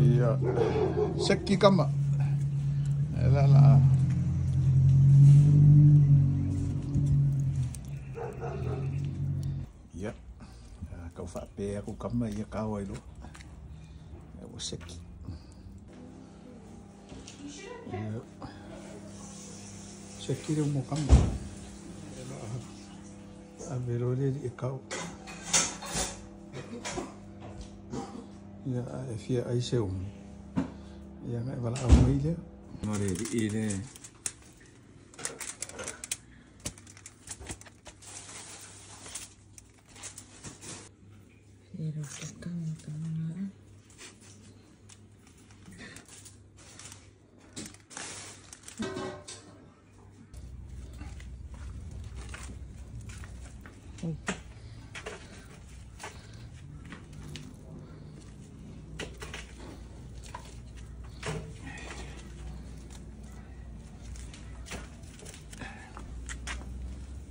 Iya. Seki kama. Lah. Ya. Kau fape aku kama ya kau itu. Aku seki. Ya. Seki dia mau kama. Abelo dia di kau. Ya, via aiseum. Ya, ngai bala amai dia. Mari ini. Pero tekan.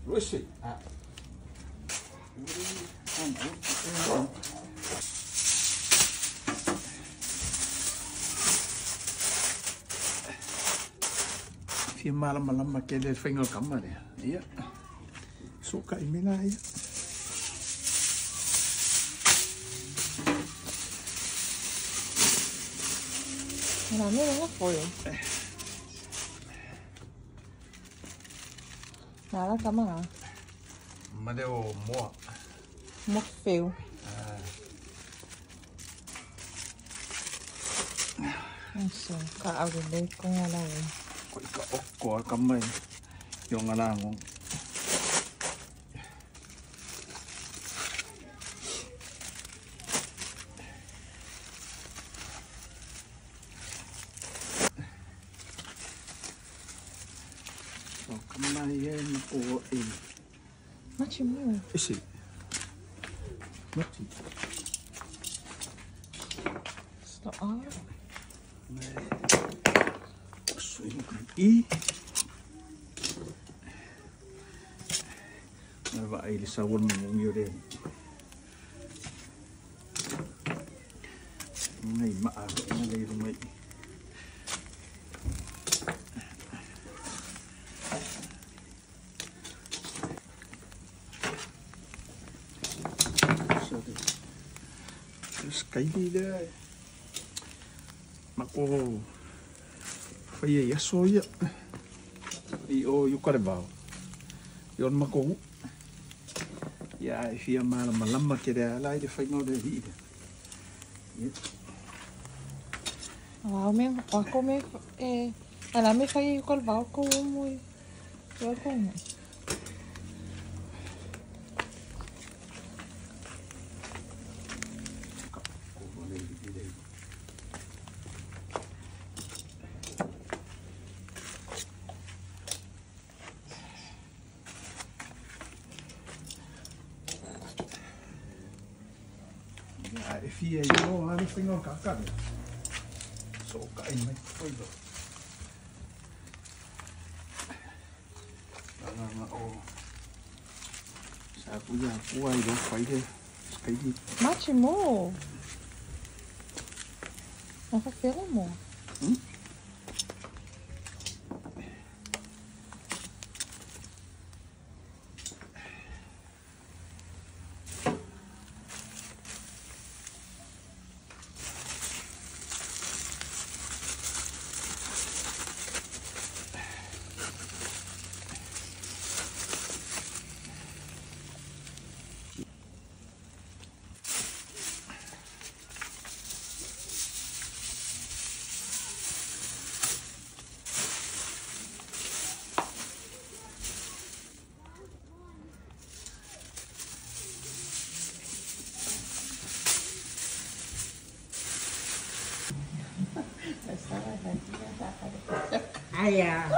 Rusik. Fi malam-malam makan dia finger kamar dia. Iya. Suka inilah ya. Marami na nga po yun. Nala tama nga. Madeo mo. Mokfeu. So, kaagulay ko nga lang eh. Ko kamay. Yung alangong. Kamayan po eh. Machi mo. Isi. Machi. So, So, yung i. Naba ay lisawon mo mong yun. Ngay maaga na ngayon may. Sikaili dia. Makou. Faya ya soya. Io yukaribao. Yon makou. Ya fia malam kira lai de fai no de vida. wow, ako me alam me fai kol bao ko mo. Yo ko mo. Fia yo ano fingo kakak. So kain mai foi do. Nga o. Sa kuya kuai do fai de. Sikaili. Machi mo. Nakafeel mo. Ayah.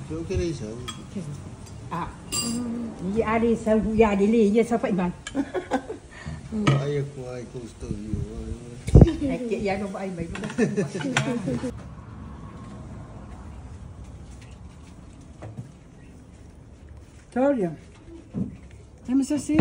Yo kira isa. Ni ada sabu ya dili je sampai man. Ayah kuai kusto yo. Akik ya no bai bai. Olha. Temos assim.